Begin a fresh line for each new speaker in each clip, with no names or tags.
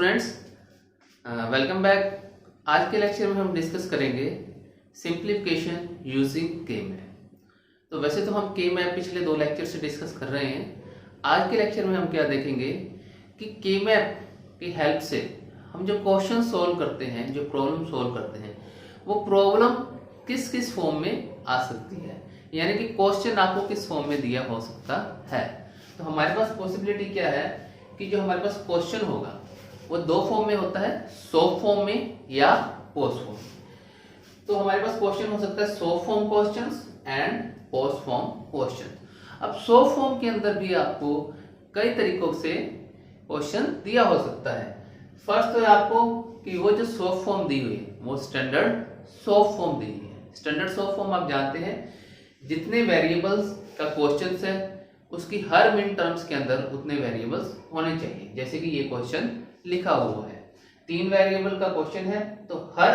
Students, welcome back. आज के lecture में हम डिस्कस करेंगे सिंप्लीफिकेशन यूजिंग के मैप। तो वैसे तो हम के मैप पिछले 2 लेक्चर से डिस्कस कर रहे हैं। आज के लेक्चर में हम क्या देखेंगे कि के मैप की हेल्प से हम जो क्वेश्चन सॉल्व करते हैं, जो प्रॉब्लम सॉल्व करते हैं, वो प्रॉब्लम किस किस फॉर्म में आ सकती है, यानी कि क्वेश्चन आपको किस फॉर्म में दिया हो सकता है। तो हमारे पास पॉसिबिलिटी क्या है कि जो हमारे पास क्वेश्चन होगा वो 2 फॉर्म में होता है, सॉल्व फॉर्म में या पोस्ट फॉर्म। तो हमारे पास क्वेश्चन हो सकता है solve form questions and post form question. अब सॉल्व फॉर्म के अंदर भी आपको कई तरीकों से क्वेश्चन दिया हो सकता है। फर्स्ट तो है आपको कि वो जो सॉल्व फॉर्म दी हुई है वो स्टैंडर्ड सॉल्व फॉर्म दी हुई है। स्टैंडर्ड सॉल्व फॉर्म आप जानते हैं, जितने वेरिएबल्स का क्वेश्चन है उसकी हर मिन टर्म्स के अंदर उतने वेरिएबल्स होने चाहिए। जैसे कि ये क्वेश्चन लिखा हुआ है, 3 वेरिएबल का क्वेश्चन है तो हर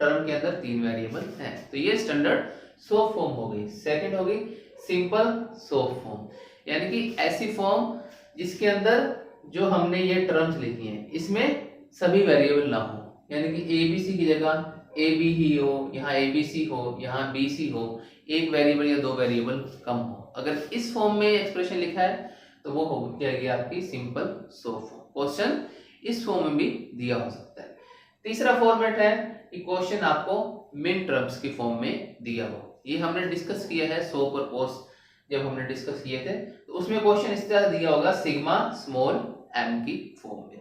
टर्म के अंदर 3 वेरिएबल हैं। तो ये स्टैंडर्ड सॉल्व फॉर्म हो गई। सेकंड हो गई सिंपल सॉल्व फॉर्म, यानी कि ऐसी फॉर्म जिसके अंदर जो हमने ये टर्म्स लिखी हैं इसमें सभी वेरिएबल ना हो, यानी कि ए बी सी की जगह ए बी ही हो, यहाँ ए बी सी हो, यहाँ बी सी हो, एक वेरिएबल या 2 वेरिएबल कम हो। अगर इस फॉर्म में एक्सप्रेशन लिखा है तो वो हो जाएगी आपकी सिंपल सॉल्व फॉर्म। क्वेश्चन इस फॉर्म में भी दिया हो सकता है। तीसरा फॉर्मेट है कि क्वेश्चन आपको मिन टर्म्स की फॉर्म में दिया हो। ये हमने डिस्कस किया है सोप और पोस्ट, जब हमने डिस्कस किए थे तो उसमें क्वेश्चन इस तरह दिया होगा सिग्मा स्मॉल एम की फॉर्म में।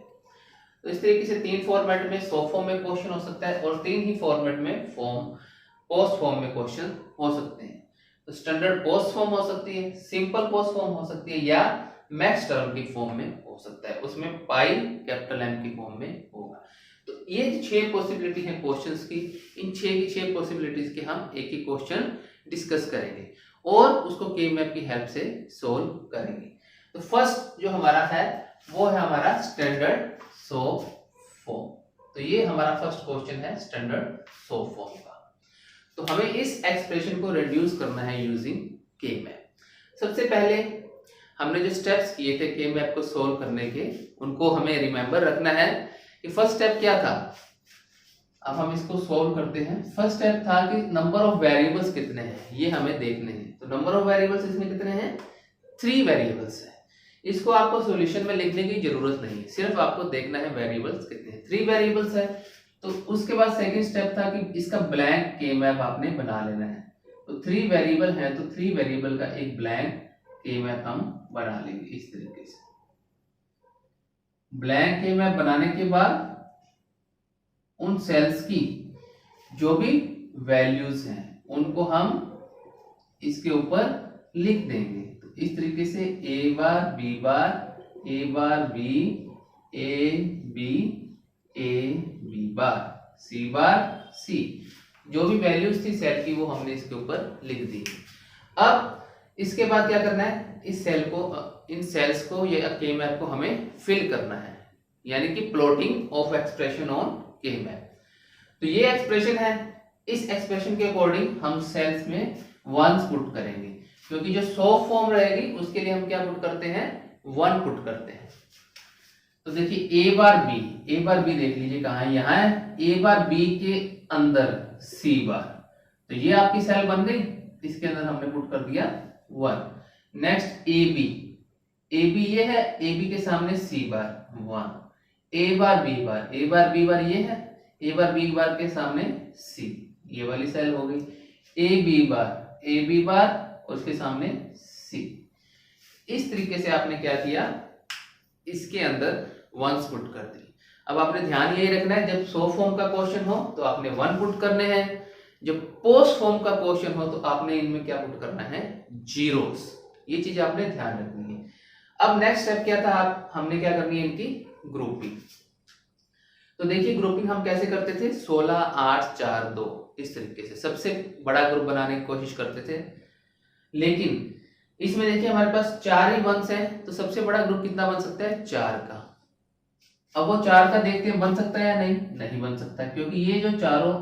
तो इस तरीके से 3 फॉर्मेट में सोप फॉर्म में क्वेश्चन हो सकता है और 3 ही फॉर्मेट में पोस्ट फॉर्म में क्वेश्चन हो सकते हैं। तो स्टैंडर्ड पोस्ट फॉर्म हो सकती है, सिंपल पोस्ट फॉर्म हो सकती है या मैक्स टर्म की फॉर्म में हो सकता है, उसमें पाई कैपिटल एम की फॉर्म में होगा। तो ये 6 पॉसिबिलिटी है क्वेश्चंस की। इन 6 की 6 पॉसिबिलिटीज के हम एक ही क्वेश्चन डिस्कस करेंगे और उसको के मैप की हेल्प से सोल्व करेंगे। तो फर्स्ट जो हमारा है वो है हमारा स्टैंडर्ड सॉल्व फॉर्म। तो ये हमारा फर्स्ट क्वेश्चन है स्टैंडर्ड सॉल्व फॉर्म का। तो हमें इस एक्सप्रेशन को रिड्यूस करना है यूजिंग के मैप। सबसे पहले हमने जो स्टेप्स किए थे के मैप को सोल्व करने के, उनको हमें रिमेंबर रखना है कि फर्स्ट स्टेप क्या था। अब हम इसको सोल्व करते हैं। फर्स्ट स्टेप था कि नंबर ऑफ वेरिएबल्स कितने हैं ये हमें देखने हैं। तो नंबर ऑफ वेरिएबल्स इसमें कितने हैं, 3 वेरिएबल्स है। इसको आपको सॉल्यूशन में लिखने की जरूरत नहीं, सिर्फ आपको देखना है वेरिएबल्स कितने हैं। 3 वेरिएबल्स है। तो उसके बाद सेकंड स्टेप था कि इसका ब्लैंक के मैप आपने बना लेना है। तो 3 वेरिएबल है तो 3 वेरिएबल का एक ब्लैंक के मैप हम बना लेंगे इस तरीके से। ब्लैंक के मैप बनाने के बाद उन सेल्स की जो भी वैल्यूज हैं उनको हम इसके ऊपर लिख देंगे। तो इस तरीके से A bar B bar, A bar B, A B, A B bar, C bar C, जो भी वैल्यूज थी सेल की वो हमने इसके ऊपर लिख दी। अब इसके बाद क्या करना है, इस सेल को, इन सेल्स को या के मैप को हमें फिल करना है, यानी कि प्लॉटिंग ऑफ एक्सप्रेशन ऑन के मैप। तो ये एक्सप्रेशन है, इस एक्सप्रेशन के अकॉर्डिंग हम सेल्स में 1 पुट करेंगे, क्योंकि जो सॉल्व फॉर्म रहेगी उसके लिए हम क्या पुट करते हैं, 1 पुट करते हैं। तो देखिए ए बार बी देख लीजिए कहाँ है, यहाँ है। ए बार बी के अंदर सी बार, तो ये आपकी सेल बन गई, इसके अंदर हमने पुट कर दिया 1। नेक्स्ट ए बी ये है, ए बी के सामने सी बार 1। ए बार बी बार ये है, ए बार बी बार के सामने सी, ये वाली सेल हो गई। ए बी बार और उसके सामने सी। इस तरीके से आपने क्या किया, इसके अंदर 1 पुट कर दी। अब आपने ध्यान यही रखना है, जब सॉल्व फॉर्म का क्वेश्चन हो तो आपने 1 पुट करने हैं, जब पोस्ट फॉर्म का क्वेश्चन हो तो आपने इनमें क्या पुट करना है, जीरोस। ये चीज आपने ध्यान रखनी है। अब नेक्स्ट स्टेप क्या था, हमने क्या करनी है, इनकी ग्रुपिंग। तो देखिए ग्रुपिंग हम कैसे करते थे, 16 8 4 2, इस तरीके से सबसे बड़ा ग्रुप बनाने की कोशिश करते थे। लेकिन इसमें देखिए हमारे पास 4 ही वंस हैं, तो सबसे बड़ा ग्रुप कितना बन सकता है, 4 का। अब वो 4 का देखते हैं बन सकता है या नहीं बन सकता, क्योंकि ये जो चारों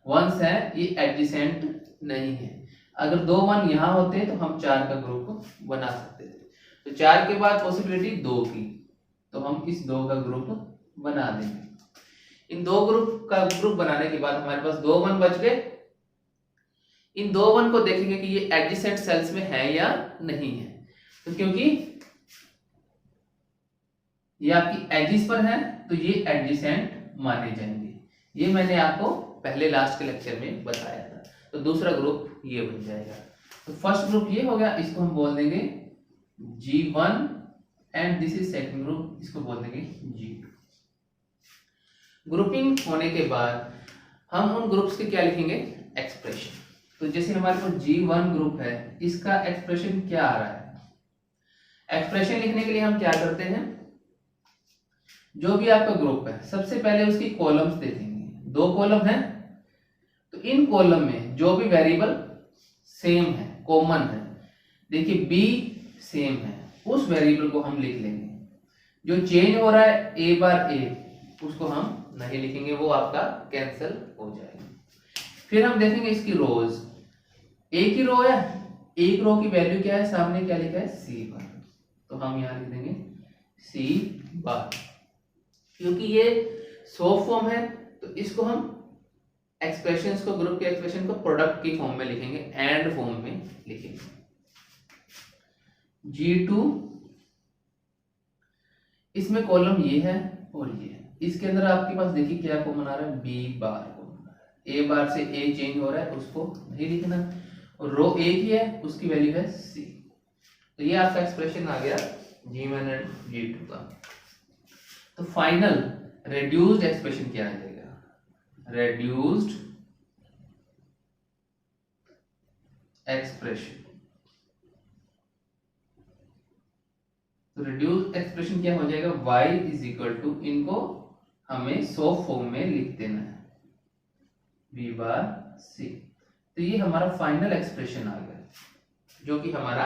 वंस है ये एडजेसेंट नहीं है। अगर 2 1 यहाँ होते तो हम 4 का ग्रुप बना सकते थे। तो 4 के बाद पॉसिबिलिटी 2 की, तो हम इस 2 का ग्रुप बना देंगे। इन दो ग्रुप का ग्रुप बनाने के बाद हमारे पास 2 1 बच गए। इन 2 1 को देखेंगे कि ये एडजेसेंट सेल्स में है या नहीं है। तो क्योंकि ये आपकी एजिस पर है तो ये एडजेसेंट माने जाएंगे। ये मैंने आपको पहले लास्ट के लेक्चर में बताया था। तो दूसरा ग्रुप ये बन जाएगा। तो फर्स्ट ग्रुप ये हो गया, इसको हम बोल देंगे G1 and this is second group, इसको बोल देंगे G2। ग्रुपिंग होने के बाद हम उन ग्रुप्स के क्या लिखेंगे, एक्सप्रेशन। तो जैसे हमारे पास G1 ग्रुप है, इसका एक्सप्रेशन क्या आ रहा है। एक्सप्रेशन लिखने के लिए हम क्या करते हैं, जो भी आपका ग्रुप है सबसे पहले उसकी कॉलम्स देखेंगे। 2 कॉलम है तो इन कॉलम में जो भी वेरिएबल सेम है, कॉमन है, देखिए बी सेम है, उस वेरिएबल को हम लिख लेंगे। जो चेंज हो रहा है ए बार ए, उसको हम नहीं लिखेंगे, वो आपका कैंसिल हो जाएगा। फिर हम देखेंगे इसकी रोज, एक ही रो है, एक रो की वैल्यू क्या है, सामने क्या लिखा है सी बार, तो हम यहां लिख देंगे सी बार। क्योंकि ये सॉफ्ट फॉर्म है तो इसको हम एक्सप्रेशंस को, ग्रुप के एक्सप्रेशन को प्रोडक्ट की फॉर्म में लिखेंगे, एंड फॉर्म में लिखेंगे। G2 इसमें कॉलम ये है और ये है, इसके अंदर आपके पास देखिए क्या कॉमन आ रहा है, बी बार कॉमन आ रहा है। ए बार से ए चेंज हो रहा है, उसको नहीं लिखना, और रो एक ही है, उसकी वैल्यू है सी। तो ये आपका एक्सप्रेशन आ गया G1 एंड G2 का। तो फाइनल रेड्यूस्ड एक्सप्रेशन क्या आ जाएगा, रेड्यूस्ड एक्सप्रेशन। तो रिड्यूस्ड एक्सप्रेशन क्या हो जाएगा, y इज इक्वल टू, इनको हमें सॉफ्ट फॉर्म में लिख देना है, b बार c। तो ये हमारा फाइनल एक्सप्रेशन आ गया, जो कि हमारा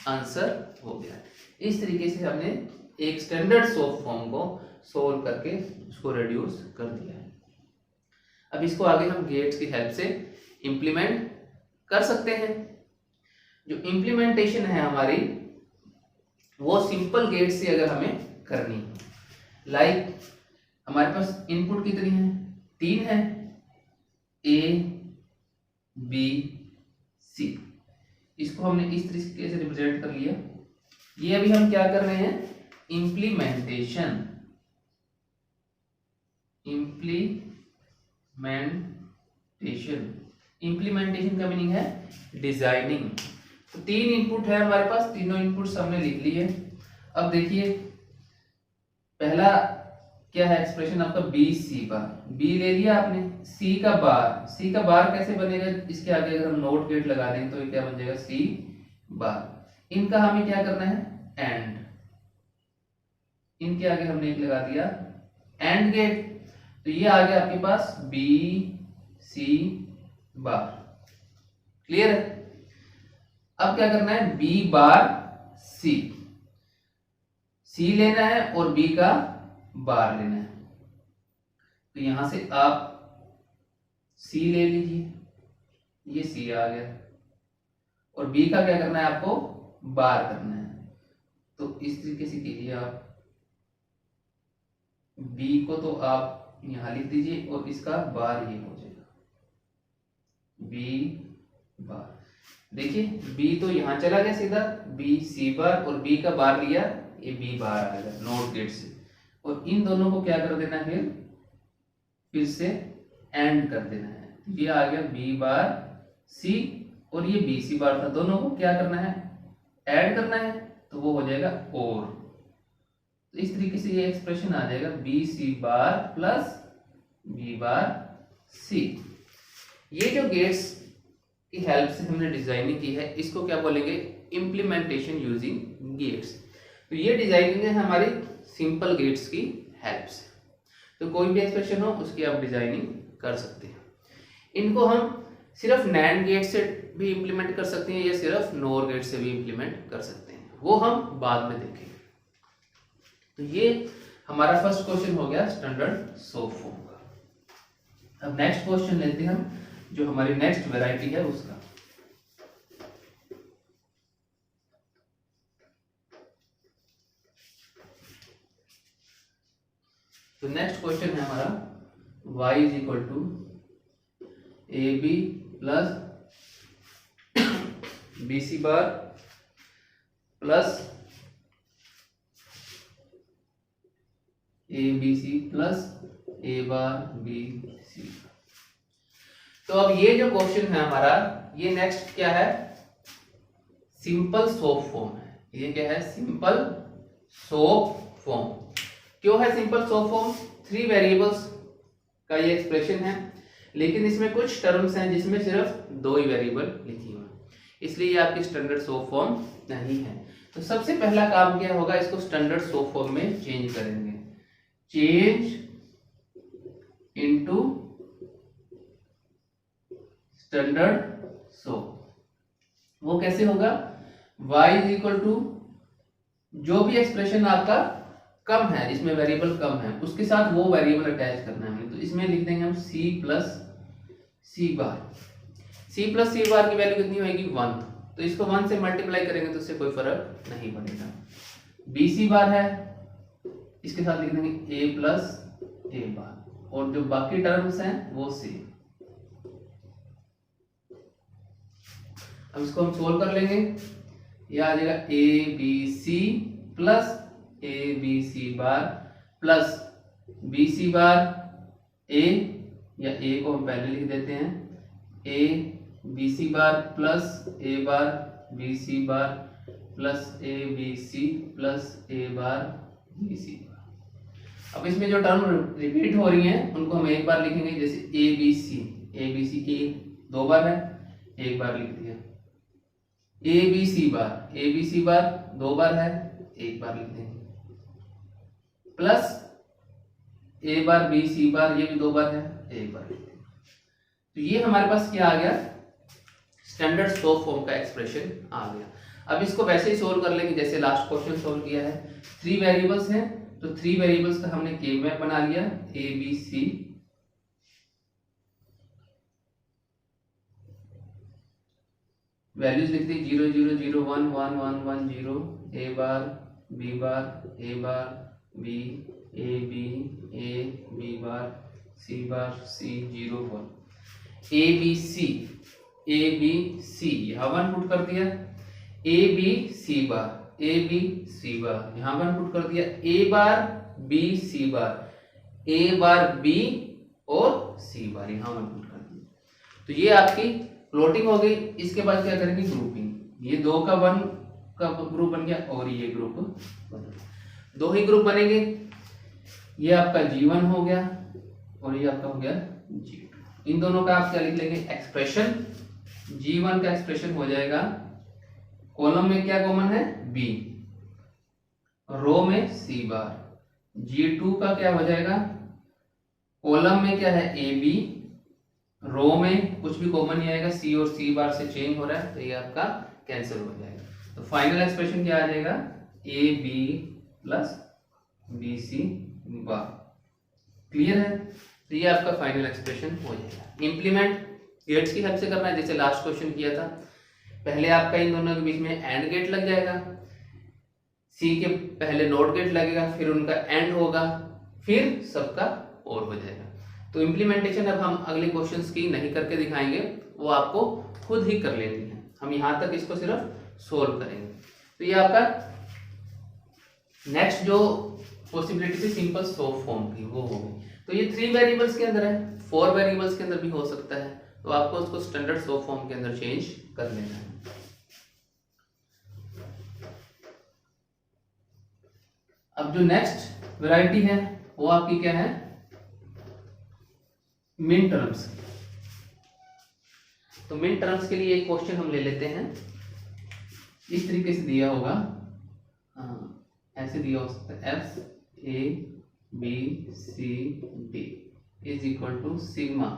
आंसर हो गया। इस तरीके से हमने एक स्टैंडर्ड सॉफ्ट फॉर्म को सोल्व करके उसको रिड्यूस कर दिया है। अब इसको आगे हम गेट्स की हेल्प से इंप्लीमेंट कर सकते हैं। जो इंप्लीमेंटेशन है हमारी, वो सिंपल गेट से अगर हमें करनी है, लाइक हमारे पास इनपुट कितनी है, 3 है, ए बी सी। इसको हमने इस तरीके से रिप्रेजेंट कर लिया। ये अभी हम क्या कर रहे हैं, इंप्लीमेंटेशन। इंप्लीमेंटेशन का मीनिंग है डिजाइनिंग। तो 3 इनपुट है हमारे पास, तीनों इनपुट्स हमने लिख लिए। अब देखिए पहला क्या है एक्सप्रेशन आपका, बी सी बार, बी ले लिया आपने, सी का बार, सी का बार कैसे बनेगा, इसके आगे अगर हम नोट गेट लगा देंगे तो ये क्या बन जाएगा, सी बार। इनका हमें क्या करना है, एंड, इनके आगे हमने एक लगा दिया एंड गेट, तो ये आ गया आपके पास बी सी बार। क्लियर है। अब क्या करना है, बी बार सी, सी लेना है और बी का बार लेना है। तो यहां से आप सी ले लीजिए, ये सी आ गया, और बी का क्या करना है आपको, बार करना है। तो इस तरीके से कीजिए आप, बी को तो आप यहां लिख दीजिए और इसका बार ये हो जाएगा बी बार। देखिए बी तो यहां चला गया सीधा, बी सी बार, और बी का बार लिया, ये बी बार आ गया नोट गेट से। और इन दोनों को क्या कर देना है, फिर से एंड कर देना है। ये आ गया बी बार सी और ये बी सी बार था, दोनों को क्या करना है, ऐड करना है, तो वो हो जाएगा और। तो इस तरीके से ये एक्सप्रेशन आ जाएगा B C bar plus B bar सी। ये जो गेट्स की हेल्प से हमने डिजाइनिंग की है, इसको क्या बोलेंगे, इंप्लीमेंटेशन यूजिंग गेट्स। तो ये डिजाइनिंग है हमारी सिंपल गेट्स की हेल्प से। तो कोई भी एक्सप्रेशन हो उसकी आप डिजाइनिंग कर सकते हैं। इनको हम सिर्फ नैंड गेट से भी इंप्लीमेंट कर सकते हैं या सिर्फ नोर गेट से भी इंप्लीमेंट कर सकते हैं, वो हम बाद में देखेंगे। तो ये हमारा फर्स्ट क्वेश्चन हो गया स्टैंडर्ड सॉफ्ट फॉर्म का। अब नेक्स्ट क्वेश्चन लेते हैं हम, जो हमारी नेक्स्ट वैरायटी है उसका। तो नेक्स्ट क्वेश्चन है हमारा y is equal to A B plus B C bar plus A B C plus A bar B C. तो अब ये जो क्वेश्चन है हमारा, ये नेक्स्ट क्या है, सिंपल सोप फॉर्म है। ये क्या है, सिंपल सोप फॉर्म। क्यों है सिंपल सोप फॉर्म? 3 वेरिएबल्स का ये एक्सप्रेशन है, लेकिन इसमें कुछ टर्म्स हैं जिसमें सिर्फ 2 ही वेरिएबल लिखी हुई, इसलिए ये आपकी स्टैंडर्ड सोप फॉर्म नहीं है। तो सबसे पहला काम क्या होगा, इसको स्टैंडर्ड सोप फॉर्म में चेंज करेंगे। Change into standard soap. वो कैसे होगा, y इज इक्वल टू जो भी एक्सप्रेशन आपका कम है, जिसमें वेरिएबल कम है, उसके साथ वो वेरिएबल अटैच करना है हमें। तो इसमें लिख देंगे हम c प्लस सी बार। c प्लस सी बार की वैल्यू कितनी होगी, 1। तो इसको 1 से मल्टीप्लाई करेंगे तो उससे कोई फर्क नहीं पड़ेगा। बी सी बार है, इसके साथ लिख देंगे a प्लस ए बार, और जो बाकी टर्म्स हैं वो सेम। अब इसको हम सोल्व कर लेंगे। यह आ जाएगा A B C plus A B C bar plus B C bar A, या ए को हम पहले लिख देते हैं, A B C bar plus A bar B C bar plus A B C plus A bar B C bar. अब इसमें जो टर्म रिपीट हो रही हैं उनको हम एक बार लिखेंगे, जैसे ए बी सी की 2 बार है, एक बार लिख दिया। ए बी सी बार 2 बार है, एक बार लिख देंगे। Plus A bar B C बार, ये भी 2 बार है, एक बार लिख देंगे। तो ये हमारे पास क्या आ गया, स्टैंडर्ड सोप फॉर्म का एक्सप्रेशन आ गया। अब इसको वैसे ही सोल्व कर लेंगे जैसे लास्ट क्वेश्चन सोल्व किया है। 3 वेरिएबल्स हैं, तो 3 वेरिएबल्स का हमने के मैप बना लिया, ए बी सी। वैल्यूज लिखते हैं 0 0 0 1 1 1 1 0, A bar B B A B bar C 0 1। A B C यहाँ 1 पुट कर दिया, ए बी सी बार यहाँ 1 पुट कर दिया, ए bar B C bar, A bar B और सी बार यहाँ 1 पुट कर दिया। तो ये आपकी प्लॉटिंग हो गई। इसके बाद क्या करेंगे, ग्रुपिंग। ये 2 का 1 का ग्रुप बन गया और ये ग्रुप बन गया, 2 ही ग्रुप बनेंगे। ये आपका G1 हो गया और ये आपका हो गया G2। इन दोनों का आप क्या लिख लेंगे, एक्सप्रेशन। G1 का एक्सप्रेशन हो जाएगा, कॉलम में क्या कॉमन है, B, रो में C बार। G2 का क्या हो जाएगा, कॉलम में क्या है AB, रो में कुछ भी कॉमन नहीं आएगा, C और C बार से चेंज हो रहा है, तो ये आपका कैंसिल हो जाएगा। तो फाइनल एक्सप्रेशन क्या आ जाएगा, AB प्लस BC बार। क्लियर है? तो ये आपका फाइनल एक्सप्रेशन हो जाएगा। इंप्लीमेंट गेट्स की हेल्प से करना है, जैसे लास्ट क्वेश्चन किया था। पहले आपका इन दोनों के बीच में एंड गेट लग जाएगा, C के पहले नॉट गेट लगेगा, फिर उनका एंड होगा, फिर सबका और हो जाएगा। तो इम्प्लीमेंटेशन अब हम अगले क्वेश्चंस की नहीं करके दिखाएंगे, वो आपको खुद ही कर लेनी है। हम यहां तक इसको सिर्फ सोल्व करेंगे। तो ये आपका नेक्स्ट जो पॉसिबिलिटी थी सिंपल सोप फॉर्म की, वो हो गई। तो ये 3 वेरिएबल्स के अंदर है, 4 वेरिएबल्स के अंदर भी हो सकता है, तो आपको उसको स्टैंडर्ड सोप फॉर्म के अंदर चेंज कर लेना है। अब जो नेक्स्ट वैरायटी है वो आपकी क्या है, मिन टर्म्स। तो मिन टर्म्स के लिए एक क्वेश्चन हम ले लेते हैं। इस तरीके से दिया होगा, ऐसे दिया हो सकता है, F A B C D is equal to sigma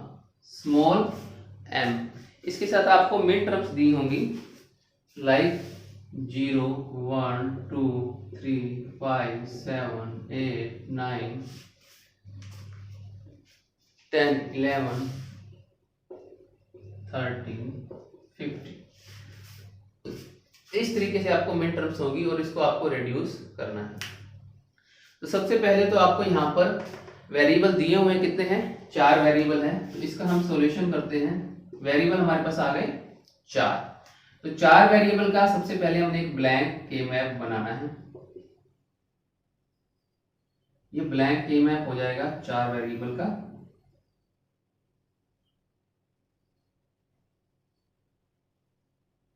small M. इसके साथ आपको मिन टर्म्स दी होंगी, लाइक 0 1 2 3 5 7 8 9 10 11 13 15। इस तरीके से आपको मिड टर्म्स होगी और इसको आपको रिड्यूस करना है। तो सबसे पहले तो आपको यहाँ पर वेरिएबल दिए हुए हैं, कितने हैं, 4 वेरिएबल हैं। तो इसका हम सॉल्यूशन करते हैं। वेरिएबल हमारे पास आ गए 4। तो 4 वेरिएबल का सबसे पहले हमने एक ब्लैंक के मैप बनाना है। ये ब्लैंक के मैप हो जाएगा 4 वेरिएबल का।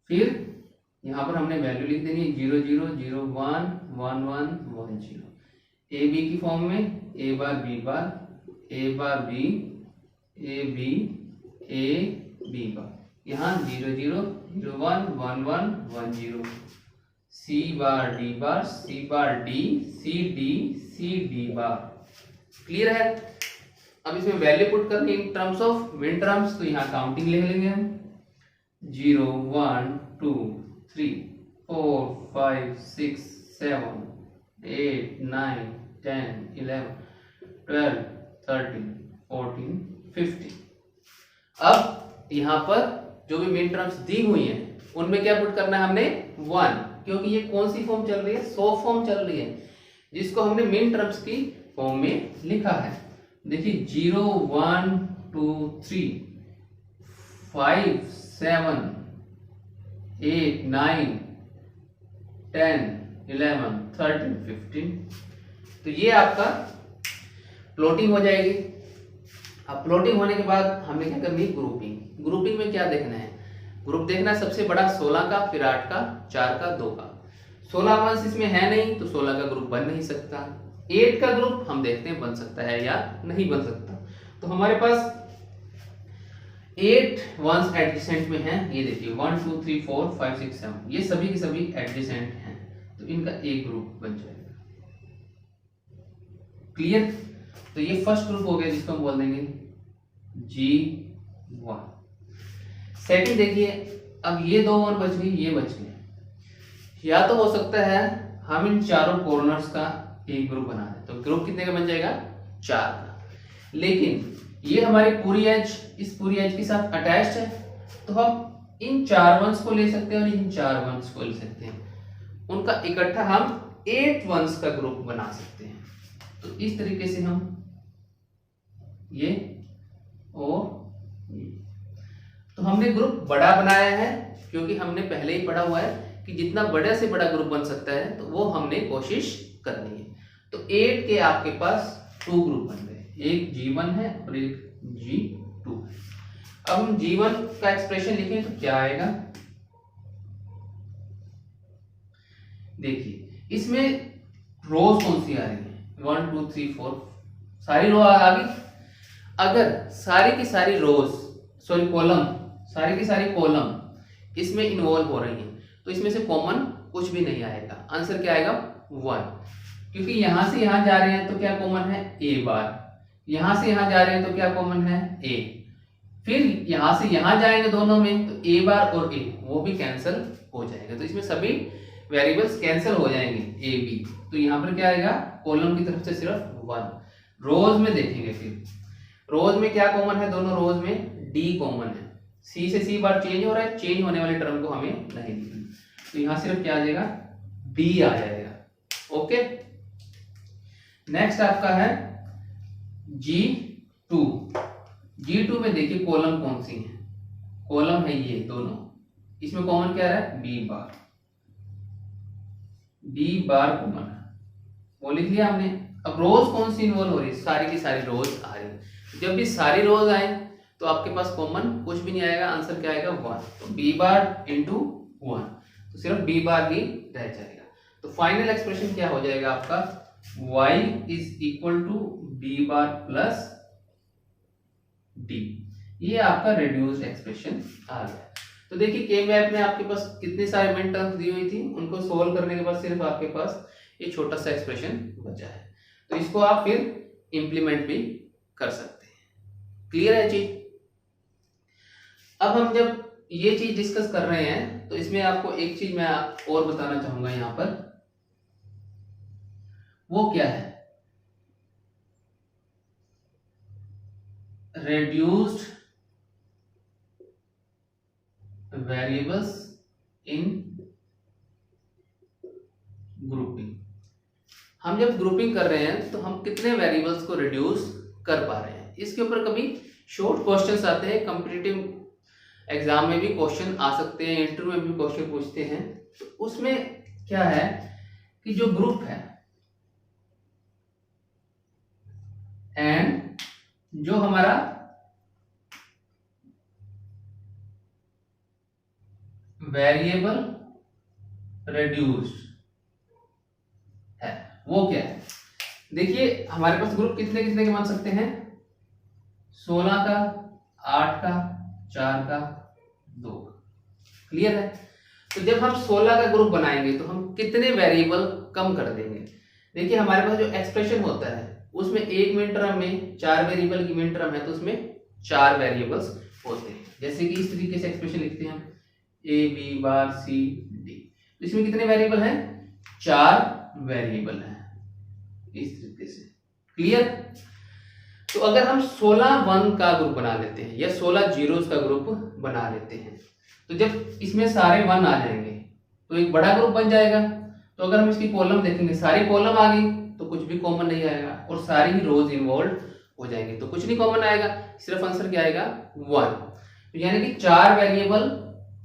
फिर यहां पर हमने वैल्यू लिख देनी है 0 0 0 1 1 1 1 0। ए बी की फॉर्म में A bar B bar, A bar B, A B, A B bar, यहाँ 0 0 0 1 1 1 1 0, C bar D bar, C bar D, C D, C D bar. Clear है। अब इसमें वैल्यू पुट करनी in terms of minterms, तो यहाँ counting ले लेंगे हम 0 1 2 3 4 5 6 7 8 9 10 11 12 13 14 15। अब यहाँ पर जो भी मिन टर्म्स दी हुई हैं उनमें क्या पुट करना है हमने 1, क्योंकि ये कौन सी फॉर्म चल रही है, 100 फॉर्म चल रही है, जिसको हमने मिन टर्म्स की फॉर्म में लिखा है। देखिए 0 1 2 3 5 7 8 9 10 11 13 15। तो ये आपका प्लॉटिंग हो जाएगी। अब प्लॉटिंग होने के बाद हमें क्या करनी है, ग्रुपिंग। ग्रुपिंग में क्या देखना है, ग्रुप देखना है सबसे बड़ा 16 का, फिर 8 का, 4 का, 2 का। 16 वंश इसमें है नहीं तो 16 का ग्रुप बन नहीं सकता। 8 का ग्रुप हम देखते हैं बन सकता है या नहीं बन सकता। तो हमारे पास 8 वंश एडजेसेंट में है, ये देखिए 1 2 3 4 5 6 7, ये सभी के सभी एडजेसेंट हैं, तो इनका एक ग्रुप बन जाएगा। क्लियर। तो ये फर्स्ट ग्रुप हो गया जिसको हम बोल देंगे G1। सेकंड देखिए, अब ये 2 और बच गई, ये बच गए। या तो हो सकता है हम इन चारों कॉर्नर्स का एक ग्रुप बना दें, तो ग्रुप कितने का बन जाएगा, 4 का। लेकिन ये हमारी पूरी एज इस पूरी एज के साथ अटैच्ड है, तो हम इन 4 वंश को ले सकते हैं और इन 4 वंश को ले सकते हैं, उनका इकट्ठा हम 8 वंश का ग्रुप बना सकते हैं। तो इस तरीके से हम ये और ये, तो हमने ग्रुप बड़ा बनाया है क्योंकि हमने पहले ही पढ़ा हुआ है कि जितना बड़े से बड़ा ग्रुप बन सकता है तो वो हमने कोशिश करनी है। तो 8 के आपके पास 2 ग्रुप बन गए, एक G1 है और एक G2 है। अब हम G1 का एक्सप्रेशन लिखें तो क्या आएगा, देखिए इसमें रोज कौन सी आ रही है, 1 2 3 4, सारी रो आ गई। अगर सारी की सारी रोज सॉरी कॉलम, सारी की सारी कॉलम इसमें इन्वॉल्व हो रही हैं, तो इसमें से कॉमन कुछ भी नहीं आएगा। आंसर क्या आएगा 1, क्योंकि यहां से यहां जा रहे हैं तो क्या कॉमन है, ए बार, यहां से यहां जा रहे हैं तो क्या कॉमन है, ए, फिर यहां से यहां जाएंगे दोनों में तो ए बार और ए वो भी कैंसिल हो जाएगा। तो इसमें सभी वेरिएबल्स कैंसिल हो जाएंगे ए बी, तो यहाँ पर क्या आएगा, कॉलम की तरफ से सिर्फ 1। रोज में देखेंगे, फिर रोज में क्या कॉमन है, दोनों रोज में डी कॉमन है, सी से सी बार चेंज हो रहा है, चेंज होने वाले टर्म को हमें नहीं लिखना, तो यहां सिर्फ क्या आ जाएगा, डी आ जाएगा। ओके, नेक्स्ट आपका है G2। G2 में देखिए कॉलम कौन सी है, कॉलम है ये दोनों, इसमें कॉमन क्या रहा है, B bar, B bar common है, वो लिख लिया हमने। अब रोज कौन सी इन्वॉल्व हो रही है, सारी की सारी रोज आ रही है। जब भी सारी रोज आए तो आपके पास कॉमन कुछ भी नहीं आएगा, आंसर क्या आएगा 1, तो बी बार इंटू 1, तो सिर्फ बी बार ही रह जाएगा। तो फाइनल एक्सप्रेशन क्या हो जाएगा आपका, y is equal to B bar plus D. ये आपका रिड्यूस्ड एक्सप्रेशन आ गया। तो देखिए के मैप में आपके पास कितने सारे मिन टर्म्स दी हुई थी, उनको सोल्व करने के बाद सिर्फ आपके पास ये छोटा सा एक्सप्रेशन बचा है, तो इसको आप फिर इंप्लीमेंट भी कर सकते हैं। क्लियर है चीज। अब हम जब ये चीज डिस्कस कर रहे हैं तो इसमें आपको एक चीज मैं और बताना चाहूंगा यहां पर, वो क्या है, reduced variables in grouping। हम जब ग्रुपिंग कर रहे हैं तो हम कितने वेरिएबल्स को रिड्यूस कर पा रहे हैं। इसके ऊपर कभी शॉर्ट क्वेश्चंस आते हैं, कॉम्पिटिटिव एग्जाम में भी क्वेश्चन आ सकते हैं, इंटरव्यू में भी क्वेश्चन पूछते हैं। तो उसमें क्या है कि जो ग्रुप है एंड जो हमारा वेरिएबल रिड्यूस्ड है वो क्या है। देखिए हमारे पास ग्रुप कितने कितने के मान सकते हैं, 16 का, 8 का, 4 का, 2। क्लियर है। तो जब हम 16 का ग्रुप बनाएंगे तो हम कितने वेरिएबल कम कर देंगे। देखिए हमारे पास जो एक्सप्रेशन होता है उसमें एक मिन टर्म में 4 वेरिएबल की मिन टर्म है, तो उसमें 4 वेरिएबल्स होते हैं। जैसे कि इस तरीके से एक्सप्रेशन लिखते हैं हम a b bar c d, तो इसमें कितने वेरिएबल हैं, 4 वेरिएबल हैं इस तरीके से। क्लियर। तो अगर हम 16 वन का ग्रुप बना लेते हैं या 16 जीरोस का ग्रुप बना लेते हैं तो जब इसमें सारे वन आ जाएंगे तो एक बड़ा ग्रुप बन जाएगा। तो अगर हम इसकी कॉलम देखेंगे, सारी कॉलम आ गई तो कुछ भी कॉमन नहीं आएगा और सारी ही रोज इन्वॉल्व हो जाएंगे तो कुछ नहीं कॉमन आएगा, सिर्फ आंसर क्या आएगा 1। तो यानी कि 4 वेरिएबल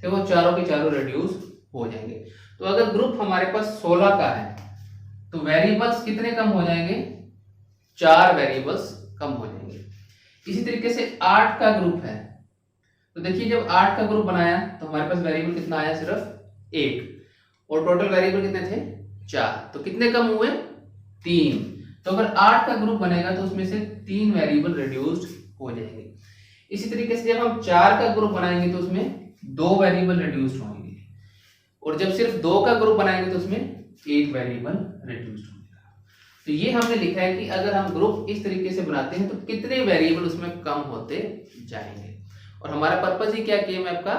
थे वो चारों के चारों रिड्यूस हो जाएंगे। तो अगर ग्रुप हमारे पास 16 का है तो वेरिएबल्स कितने कम हो जाएंगे, 4 वेरिएबल्स कम हो जाएंगे। इसी तरीके से 8 का ग्रुप है तो देखिए जब 8 का ग्रुप बनाया तो हमारे पास वेरिएबल कितना आया, सिर्फ 1 और टोटल वेरिएबल कितने थे, 4। तो कितने कम हुए, 3। तो अगर 8 का ग्रुप बनेगा तो उसमें से 3 वेरिएबल रिड्यूस्ड हो जाएंगे। इसी तरीके से जब हम 4 का ग्रुप बनाएंगे तो उसमें 2 वेरिएबल रिड्यूस्ड होंगे और जब सिर्फ 2 का ग्रुप बनाएंगे तो उसमें 1 वेरिएबल रिड्यूस्ड होगा। तो ये हमने लिखा है कि अगर हम ग्रुप इस तरीके से बनाते हैं तो कितने वेरिएबल उसमें कम होते जाएंगे। और हमारा पर्पस ही क्या कि मैप का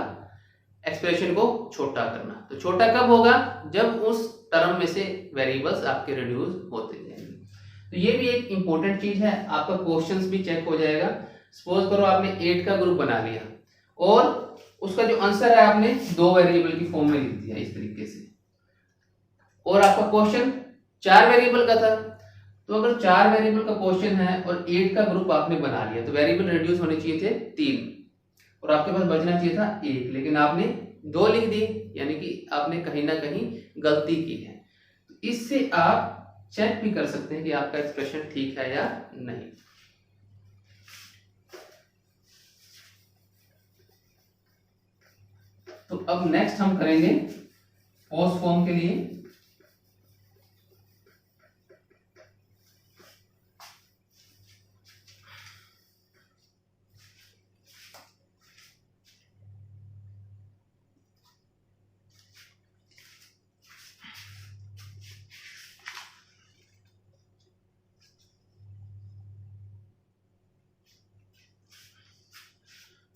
एक्सप्रेशन को छोटा करना। तो छोटा कब होगा, जब उस टर्म में से वेरिएबल्स आपके रिड्यूस होते जाएंगे। तो ये भी एक इंपॉर्टेंट चीज है, आपका क्वेश्चंस भी चेक हो जाएगा। सपोज करो आपने 8 का ग्रुप बना लिया और उसका जो आंसर है आपने 2 वेरिएबल की फॉर्म में लिख दिया इस तरीके से, और आपका क्वेश्चन 4 वेरिएबल का था। तो अगर 4 वेरिएबल का क्वेश्चन है और 8 का ग्रुप आपने बना लिया तो वेरिएबल रिड्यूस होने चाहिए थे 3 और आपके पास बचना चाहिए था 1, लेकिन आपने 2 लिख दी, यानी कि आपने कहीं ना कहीं गलती की है। तो इससे आप चेक भी कर सकते हैं कि आपका एक्सप्रेशन ठीक है या नहीं। तो अब नेक्स्ट हम करेंगे पोस्ट फॉर्म के लिए।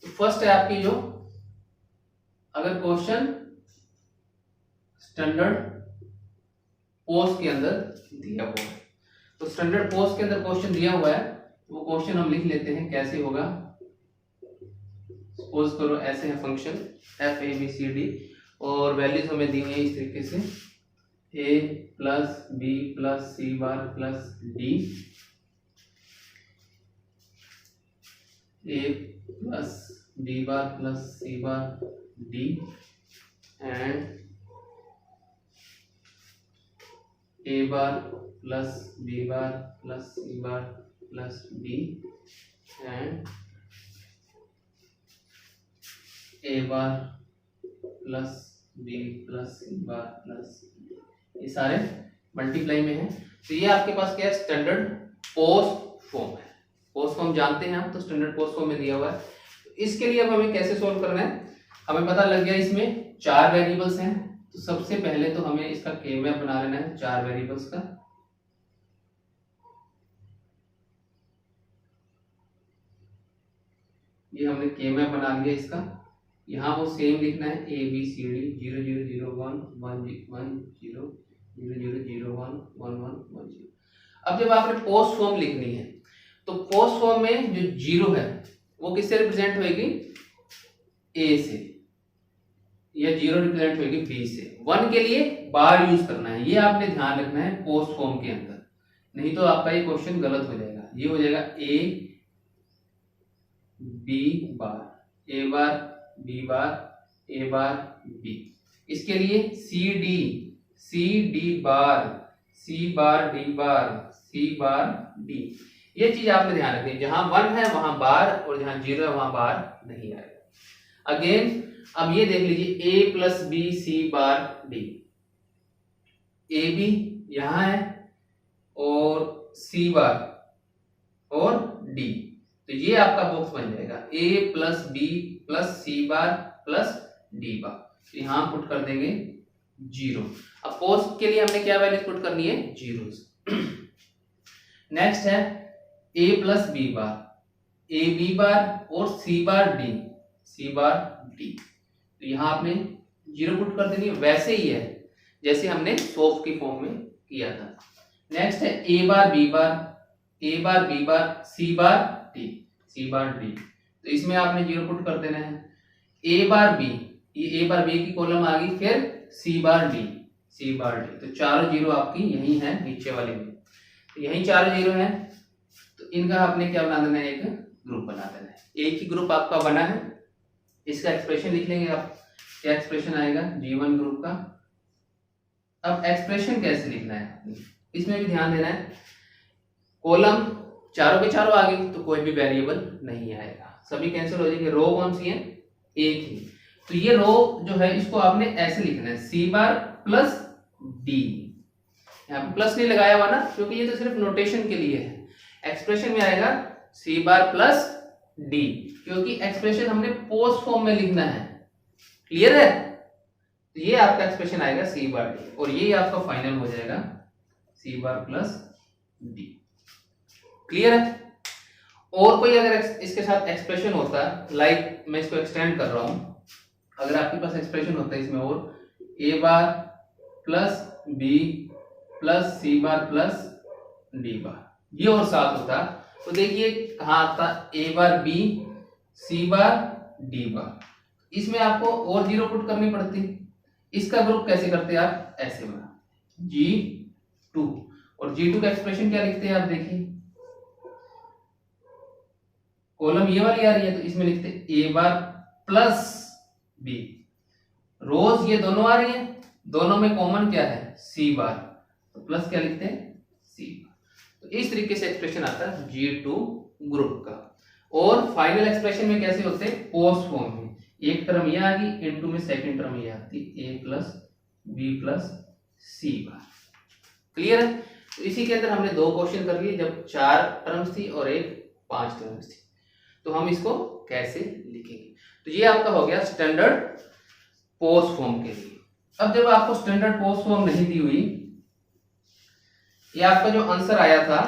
तो फर्स्ट है आपकी जो, अगर क्वेश्चन स्टैंडर्ड पोस्ट के अंदर दिया हुआ है तो स्टैंडर्ड पोस्ट के अंदर क्वेश्चन दिया हुआ है तो वो क्वेश्चन हम लिख लेते हैं कैसे होगा। सपोज करो ऐसे है function f a b c d और वैल्यूज हमें दी हुई है इस तरीके से a plus b plus c bar plus d, a plus b bar plus c bar d and a bar plus b bar plus c bar plus d and a bar plus b plus c bar plus d, ये सारे multiply में है। तो ये आपके पास क्या है, standard post form है। पोस्ट फॉर्म जानते हैं हम, तो स्टैंडर्ड पोस्ट फॉर्म में दिया हुआ है। इसके लिए अब हमें कैसे सोल्व करना है, हमें पता लग गया इसमें 4 वेरिएबल्स हैं। तो सबसे पहले तो हमें इसका के मैप बना लेना है 4 वेरिएबल्स का। ये हमने के मैप बना लिया इसका। यहाँ वो सेम लिखना है ए बी सी डी 0 0 0 1 1 1 0 0 0 0 1 1 1 1 0। अब जब आपने पोस्ट फॉर्म लिखनी है तो पोस्ट फॉर्म में जो 0 है वो किससे रिप्रेजेंट होगी, ए से, या 0 रिप्रेजेंट होगी बी से। 1 के लिए बार यूज करना है, ये आपने ध्यान रखना है पोस्ट फॉर्म के अंदर। नहीं तो आपका ये क्वेश्चन गलत हो जाएगा। ये हो जाएगा A B bar, A bar B bar, A bar B. इसके लिए C D bar, C bar D bar, C bar D. ये चीज आपने ध्यान रखनी, जहां 1 है वहां बार और जहां 0 है वहां बार नहीं आएगा। अगेन अब ये देख लीजिए A plus B C bar D, A B यहां है और सी बार और डी, तो ये आपका बॉक्स बन जाएगा A plus B plus C bar plus D बार। तो यहां पुट कर देंगे 0। अब पोस्ट के लिए हमने क्या वैल्यू पुट करनी है, 0। नेक्स्ट है A plus B bar, A B bar और सी बार डी, सी बार डी। तो यहां आपने 0 पुट कर देनी है, वैसे ही है जैसे हमने सोफ की फॉर्म में किया था। नेक्स्ट है ए bar B bar, A bar B bar C bar D, C bar D. तो इसमें आपने 0 पुट कर देना है। ए बार बी, ये ए बार बी की कॉलम आ गई, फिर सी बार डी, सी बार डी। तो 4 0 आपकी यही है नीचे वाले में, तो यही 4 0 है। तो इनका आपने क्या बना देना है, एक ग्रुप बना देना है। एक ही ग्रुप आपका बना है, इसका एक्सप्रेशन लिख लेंगे आप। क्या एक्सप्रेशन आएगा G1 ग्रुप का। अब एक्सप्रेशन कैसे लिखना है, इसमें भी ध्यान देना है। कॉलम चारों के चारों आ गई तो कोई भी वेरिएबल नहीं आएगा, सभी कैंसिल हो जाएंगे। रो कौन सी है, एक ही। तो ये रो जो है इसको आपने ऐसे लिखना है, सी बार प्लस डी। यहाँ पे प्लस नहीं लगाया हुआ ना, क्योंकि ये तो सिर्फ नोटेशन के लिए है। एक्सप्रेशन में आएगा सी बार प्लस डी, क्योंकि एक्सप्रेशन हमने पोस्ट फॉर्म में लिखना है। क्लियर है, तो ये आपका एक्सप्रेशन आएगा सी बार डी, और ये आपका फाइनल हो जाएगा सी बार प्लस डी। क्लियर है। और कोई अगर इसके साथ एक्सप्रेशन होता, लाइक मैं इसको एक्सटेंड कर रहा हूं, अगर आपके पास एक्सप्रेशन होता है इसमें और ए bar plus B plus C bar plus D बार, ये और साथ होता, तो देखिए कहां आता, ए bar B C bar D बार। इसमें आपको और 0 पुट करनी पड़ती। इसका ग्रुप कैसे करते हैं आप, ऐसे बना G2, और G2 का एक्सप्रेशन क्या लिखते हैं आप देखिए, कॉलम ये वाली आ रही है तो इसमें लिखते हैं ए बार प्लस बी। रोज ये दोनों आ रही है, दोनों में कॉमन क्या है, सी बार, तो प्लस क्या लिखते हैं, सी बार। तो इस तरीके से एक्सप्रेशन आता है G2 ग्रुप का। और फाइनल एक्सप्रेशन में कैसे होते हैं, पोस्ट फॉर्म में। एक टर्म ये आ गई, इनटू में सेकंड टर्म ये आती, ए प्लस बी प्लस सी बार। क्लियर है। तो इसी के अंदर हमने 2 क्वेश्चन कर लिए, जब 4 टर्म्स थी और एक 5 टर्म्स थी। तो हम इसको कैसे लिखेंगे, तो ये आपका हो गया स्टैंडर्ड पोस्ट फॉर्म के लिए। अब जब आपको स्टैंडर्ड पोस्ट फॉर्म नहीं दी हुई, ये आपका जो आंसर आया था,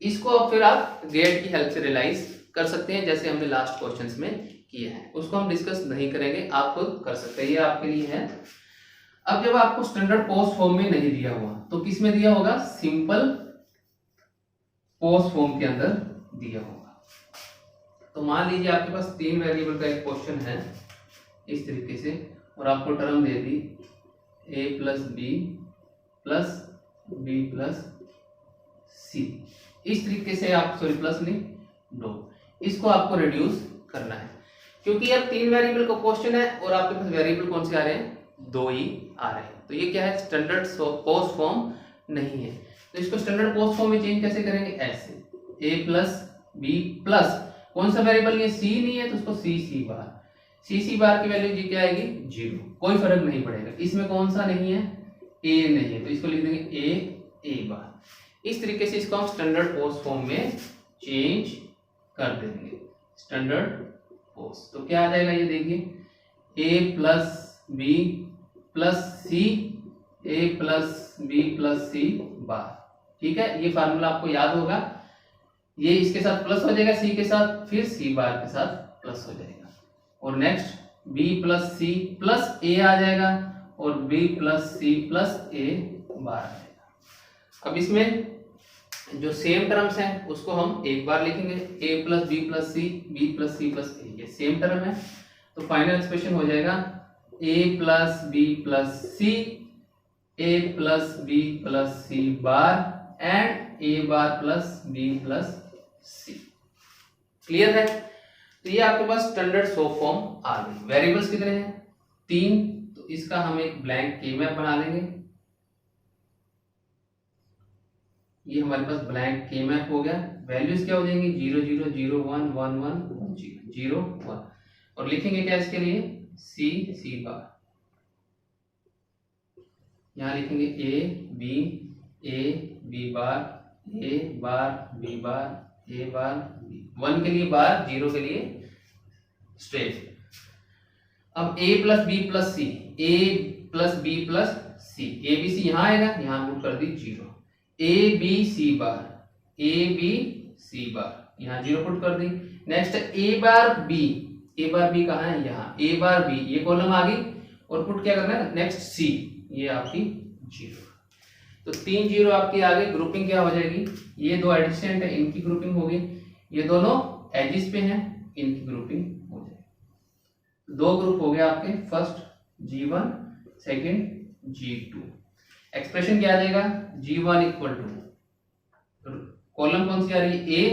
इसको फिर आप गेट की हेल्प से रियलाइज कर सकते हैं, जैसे हमने लास्ट क्वेश्चंस में किया है। उसको हम डिस्कस नहीं करेंगे, आप खुद कर सकते हैं, ये आपके लिए है। अब जब आपको स्टैंडर्ड पोस्ट फॉर्म में नहीं दिया हुआ तो किस में दिया होगा, सिंपल पोस्ट फॉर्म के अंदर दिया होगा। तो मान लीजिए आपके पास 3 वेरिएबल का एक क्वेश्चन है इस तरीके से, और आपको टर्म दे दी a plus B plus B plus C. इस तरीके से आप, सॉरी प्लस नहीं, दो, इसको आपको रिड्यूस करना है, क्योंकि अब 3 वेरिएबल का क्वेश्चन है और आपके पास वेरिएबल कौन से आ रहे हैं, 2 ही आ रहे हैं। तो ये क्या है, स्टैंडर्ड पोस्ट फॉर्म नहीं है। तो इसको स्टैंडर्ड पोस्ट फॉर्म में चेंज कैसे करेंगे, ऐसे a प्लस बी प्लस, कौन सा वेरिएबल, ये c नहीं है तो उसको सी बार, सी बार की वैल्यू जी क्या आएगी, 0, कोई फर्क नहीं पड़ेगा। इसमें कौन सा नहीं है, a नहीं है, तो इसको लिख देंगे a बार। इस तरीके से इसको हम स्टैंडर्ड पोस्ट फॉर्म में चेंज कर देंगे, स्टैंडर्ड पोस्ट। तो क्या आ जाएगा, ये देखिए a plus B plus C, a plus B plus C bar. ठीक है, ये फार्मूला आपको याद होगा, ये इसके साथ प्लस हो जाएगा सी के साथ, फिर सी बार के साथ प्लस हो जाएगा, और next b plus C plus a आ जाएगा, और b plus C plus a bar आ जाएगा। अब इसमें जो सेम टर्म्स हैं उसको हम एक बार लिखेंगे, a plus B plus C, b plus C plus a, ये सेम टर्म है। तो फाइनल एक्सप्रेशन हो जाएगा a plus B plus C, A plus B plus C bar and A bar plus B plus C. Clear है? तो ये आपके पास standard so form आ गई। वेरिएबल्स कितने हैं? 3, तो इसका हम एक ब्लैंक के मैप बना लेंगे। ये हमारे पास ब्लैंक के मैप हो गया। वैल्यूज क्या हो जाएंगी? 0 0 0 1 1 1 1 0 1, और लिखेंगे क्या इसके लिए? सी सी बार। यहां लिखेंगे A B bar A bar B bar A bar B. 1 के लिए बार, 0 के लिए स्ट्रेट। अब a plus B plus C, A plus B plus C, A B C यहां आएगा, यहां पुट कर दी 0। ए B C bar, A B C bar, यहां 0 पुट कर दी। नेक्स्ट ए बार बी कहाँ है? यहाँ ए बार बी, ये कॉलम आ गई, और पुट क्या करना है? नेक्स्ट सी, ये आपकी 0। तो 3 0 आपकी आ गई। ग्रुपिंग क्या हो जाएगी? ये दो एडिशेंट है, इनकी ग्रुपिंग होगी। ये दोनों एजिस पे हैं, इनकी ग्रुपिंग हो जाएगी। 2 ग्रुप हो गए आपके, first G1, second G2। Expression क्या आ जाएगा? G1 इक्वल टू, कॉलम कौन सी आ रही है?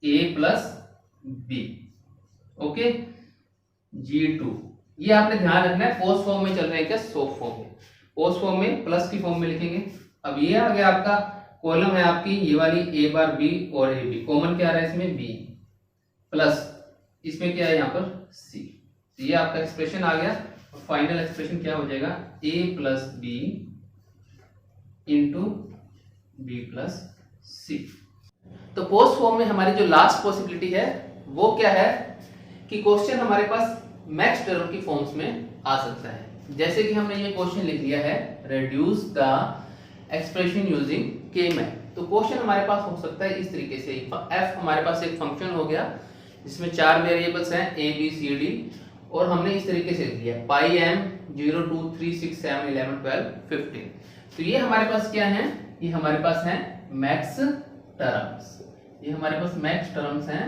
A plus B, okay. G2, ये आपने ध्यान रखना है, पोस्ट फॉर्म में चल रहे हैं क्या? सोप फॉर्म में। पोस्ट फॉर्म में प्लस की फॉर्म में लिखेंगे। अब ये आ गया आपका कॉलम है आपकी ये वाली ए बार बी और ए बी, कॉमन क्या आ रहा है इसमें? बी, प्लस इसमें क्या है यहाँ पर? सी। तो ये आपका एक्सप्रेशन आ गया, और फाइनल एक्सप्रेशन क्या हो जाएगा? A plus B into B plus C. तो पोस्ट फॉर्म में हमारी जो लास्ट पॉसिबिलिटी है वो क्या है कि क्वेश्चन हमारे पास मैक्स टर्म की फॉर्म्स में आ सकता है। जैसे कि हमने ये क्वेश्चन लिख लिया है, रेड्यूस द एक्सप्रेशन यूजिंग के मैप। तो क्वेश्चन हमारे पास हो सकता है इस तरीके से, f हमारे पास एक फंक्शन हो गया जिसमें 4 वेरिएबल्स हैं a b c d, और हमने इस तरीके से दिया पाई m 0 2 3 6 7 11 12 15। तो ये हमारे पास क्या है? ये हमारे पास है मैक्स टर्म्स। ये हमारे पास मैक्स टर्म्स हैं।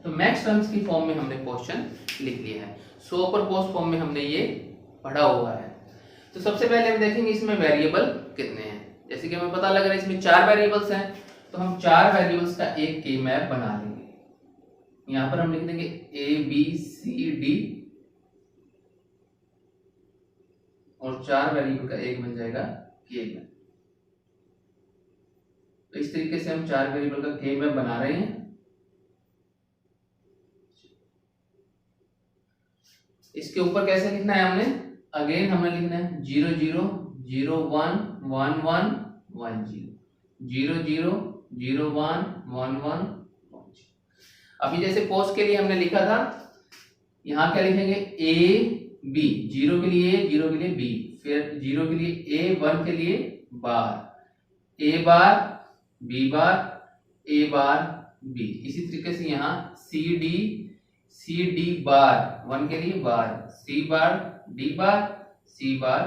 तो मैक्स टर्म्स की फॉर्म में हमने क्वेश्चन लिख लिया है। सो पर पोस्ट फॉर्म में हमने ये पढ़ा हुआ है। तो सबसे पहले हम देखेंगे इसमें वेरिएबल कितने हैं। जैसे कि हमें पता लग रहा है इसमें 4 वेरिएबल्स हैं, तो हम 4 वेरिएबल्स का एक के मैप बना लेंगे। यहां पर हम लिख देंगे ए बी सी डी, और 4 वेरिएबल का एक बन जाएगा के मैप। तो इस तरीके से हम 4 वेरिएबल का के मैप बना रहे हैं। इसके ऊपर कैसे लिखना है हमने? अगेन हमने लिखना है 0 0 0 1 1 1 1 0 0 0 0 1 1 1 1 0। अभी जैसे पोस्ट के लिए हमने लिखा था, यहां क्या लिखेंगे? ए बी, 0 के लिए A, 0 के लिए B, फिर 0 के लिए A, 1 के लिए बार, A bar B bar A bar B। इसी तरीके से यहाँ सी डी बार, 1 के लिए बार, C बार D बार C बार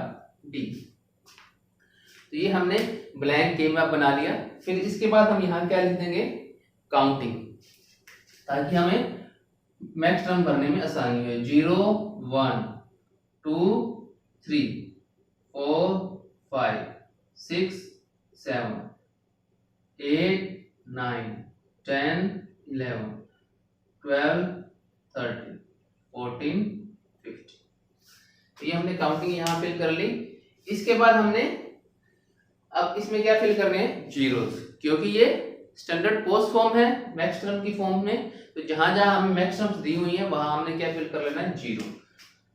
D। तो ये हमने ब्लैंक के मैप बना लिया। फिर इसके बाद हम यहाँ क्या लिख देंगे? काउंटिंग, ताकि हमें मैक्स टर्म भरने में आसानी हो। 0 1 2 3 4 5 6 7 8 9 10 11 12 13 14 15। तो ये हमने काउंटिंग यहाँ फिल कर ली। इसके बाद हमने अब इसमें क्या फिल करने हैं? जीरोस, क्योंकि ये स्टैंडर्ड पोस्ट फॉर्म है मैक्स टर्म की फॉर्म में। तो जहां जहां हमें मैक्स टर्म्स दी हुई है वहां हमने क्या फिल कर लेना है? 0।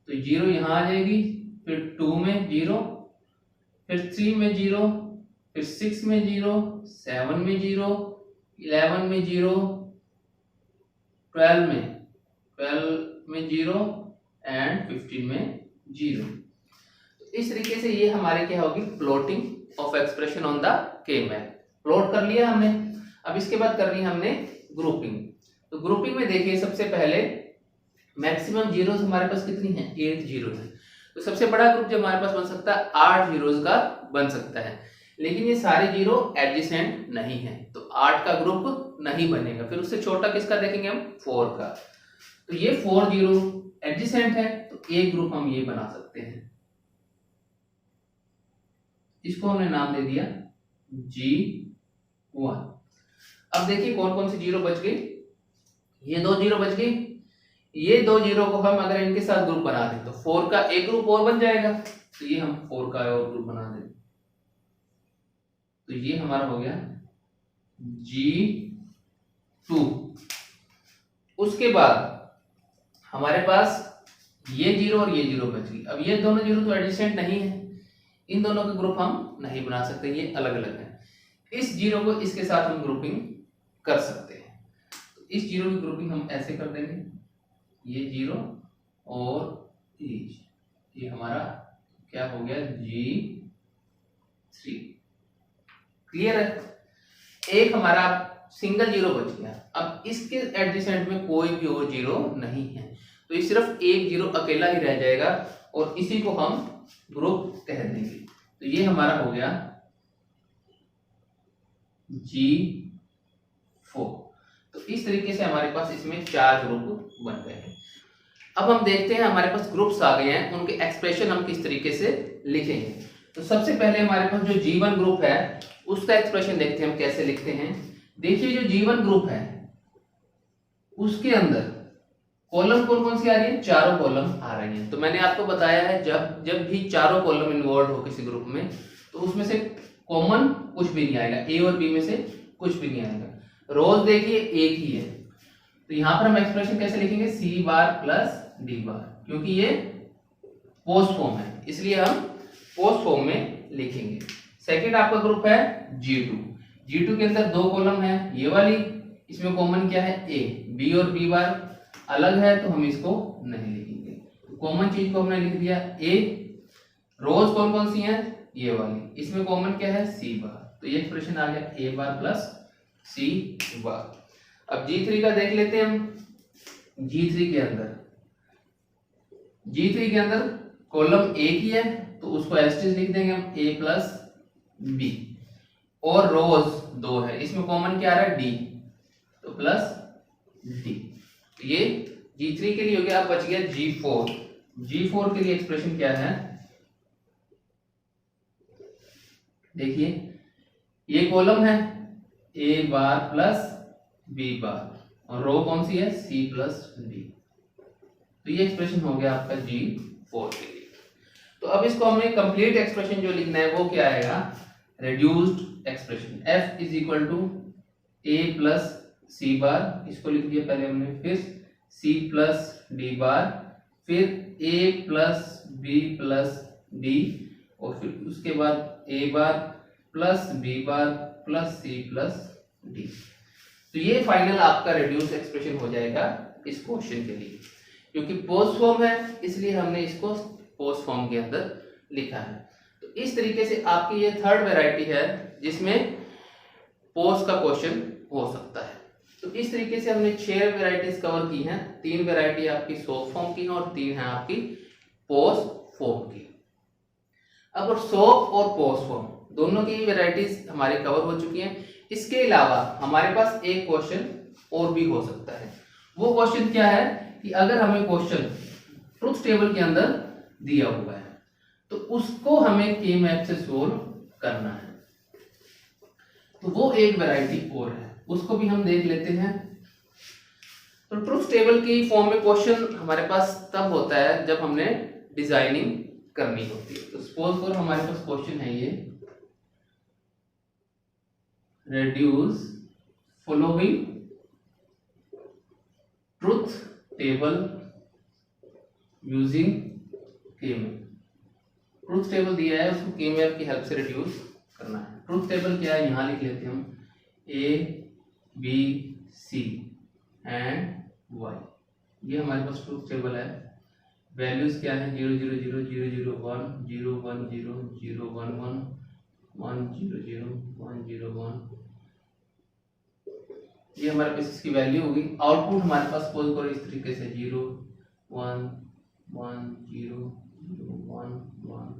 तो 0 यहां आ जाएगी, फिर 2 में 0, फिर 3 में 0, फिर 6 में 0, 7 में 0, 11 में 0, 12 में 0 एंड 15 में 0। तो इस तरीके से ये हमारे क्या होगी? Plotting of expression on the के मैप। प्लॉट कर लिया हमने। अब इसके बाद करनी है हमने ग्रुपिंग। तो ग्रुपिंग में देखिए, सबसे पहले मैक्सिमम जीरोस हमारे पास कितनी है? 8 जीरो है। तो सबसे बड़ा ग्रुप जो हमारे पास बन सकता है 8 जीरोस का बन सकता है, लेकिन ये सारे जीरो एडजेसेंट नहीं है, तो 8 का ग्रुप नहीं बनेगा। फिर उससे छोटा किसका देखेंगे हम? 4 का। तो ये 4 जीरो एडजेसेंट है, तो एक ग्रुप हम ये बना सकते हैं। इसको हमने नाम दे दिया G1। अब देखिए कौन कौन सी जीरो बच गई, ये 2 जीरो बच गई। ये 2 जीरो को हम अगर इनके साथ ग्रुप बना दें तो 4 का एक ग्रुप और बन जाएगा, तो ये हम 4 का और ग्रुप बना दें तो ये हमारा हो गया G2। उसके बाद हमारे पास ये जीरो और ये जीरो बच गई। अब ये दोनों जीरो तो एडजेसेंट नहीं है, इन दोनों के ग्रुप हम नहीं बना सकते, ये अलग अलग है। इस जीरो को इसके साथ हम ग्रुपिंग कर सकते हैं, तो इस जीरो की ग्रुपिंग हम ऐसे कर देंगे, ये जीरो और ये हमारा क्या हो गया G3। क्लियर है? एक हमारा सिंगल जीरो बच गया। अब इसके एडजेसेंट में कोई भी और जीरो नहीं है, तो ये सिर्फ एक जीरो अकेला ही रह जाएगा और इसी को हम ग्रुप कह देंगे। तो ये हमारा हो गया G4। तो इस तरीके से हमारे पास इसमें 4 ग्रुप बन गए हैं। अब हम देखते हैं हमारे पास ग्रुप्स आ गए हैं, उनके एक्सप्रेशन हम किस तरीके से लिखेंगे। तो सबसे पहले हमारे पास जो G1 ग्रुप है उसका एक्सप्रेशन देखते हैं हम कैसे लिखते हैं। देखिए जो G1 ग्रुप है उसके अंदर कॉलम कौन कौन सी आ रही है, चारों कॉलम आ रही हैं। तो मैंने आपको बताया है जब भी चारों कॉलम इन्वॉल्व हो किसी ग्रुप में तो उसमें से कॉमन कुछ भी नहीं आएगा, ए और बी में से कुछ भी नहीं आएगा। रोज देखिए एक ही है, तो यहां पर हम एक्सप्रेशन कैसे लिखेंगे, सी बार प्लस डी बार, क्योंकि ये पोस्ट फॉर्म है इसलिए हम पोस्ट फॉर्म में लिखेंगे। सेकंड आपका ग्रुप है G2। G2 के अंदर 2 कॉलम है, ये वाली, इसमें कॉमन क्या है ए, बी और बी बार अलग है तो हम इसको नहीं लिखेंगे। तो कॉमन चीज को हमने लिख दिया ए। रोज कौन कौन सी हैं, ये वाली, इसमें कॉमन क्या है सी बार, तो ये एक्सप्रेशन आ गया ए बार प्लस सी बार। अब G3 का देख लेते हैं हम। G3 के अंदर कॉलम एक ही है तो उसको एस्टेरिस्क लिख देंगे हम ए प्लस बी, और रोज 2 है, इसमें कॉमन क्या आ रहा है डी, तो प्लस डी। तो ये G3 के लिए हो गया। अब बच गया G4। G4 के लिए एक्सप्रेशन क्या है, देखिए ये कॉलम है ए बार प्लस बी बार और रो कौन सी है सी प्लस डी, तो ये एक्सप्रेशन हो गया आपका G4 के लिए। तो अब इसको हमें कंप्लीट एक्सप्रेशन जो लिखना है वो क्या आएगा, reduced expression. F is equal to A plus C bar, इसको लिख दिया पहले हमने, फिर सी प्लस डी बार, फिर A plus B plus D, और फिर उसके बाद A bar plus B bar plus C plus D. तो ये फाइनल आपका रिड्यूस एक्सप्रेशन हो जाएगा इस क्वेश्चन के लिए। क्योंकि पोस्ट फॉर्म है इसलिए हमने इसको पोस्ट फॉर्म के अंदर लिखा है। तो इस तरीके से आपकी ये थर्ड वैरायटी है जिसमें पोस्ट का क्वेश्चन हो सकता है। तो इस तरीके से हमने 6 वैरायटीज कवर की हैं। 3 वैरायटी आपकी सोप फॉर्म की है और 3 है आपकी पोस्ट फॉर्म की। अब सोप और पोस्ट फॉर्म दोनों की वैरायटीज हमारी कवर हो चुकी हैं। इसके अलावा हमारे पास एक क्वेश्चन और भी हो सकता है। वो क्वेश्चन क्या है कि अगर हमें क्वेश्चन ट्रुथ टेबल के अंदर दिया हुआ है तो उसको हमें के मैप से सोल्व करना है, तो वो एक वैरायटी और है, उसको भी हम देख लेते हैं। तो ट्रुथ टेबल की फॉर्म में क्वेश्चन हमारे पास तब होता है जब हमने डिजाइनिंग करनी होती है। तो सपोज फॉर हमारे पास क्वेश्चन है ये, reduce following truth table using K-map। Truth table दिया है उसको K-map की हेल्प से रिड्यूस करना है। ट्रूथ टेबल क्या है, यहाँ लिख लेते हैं हम A B C and Y, ये हमारे पास ट्रूथ टेबल है। वैल्यूज क्या है 0 0 0 0 0 1 0 1 0 0 1 1 1 0 0 1 0 1, ये हमारे पास इसकी वैल्यू होगी। आउटपुट हमारे पास सपोज करो इस तरीके से 0 1 1 0 0 1 1,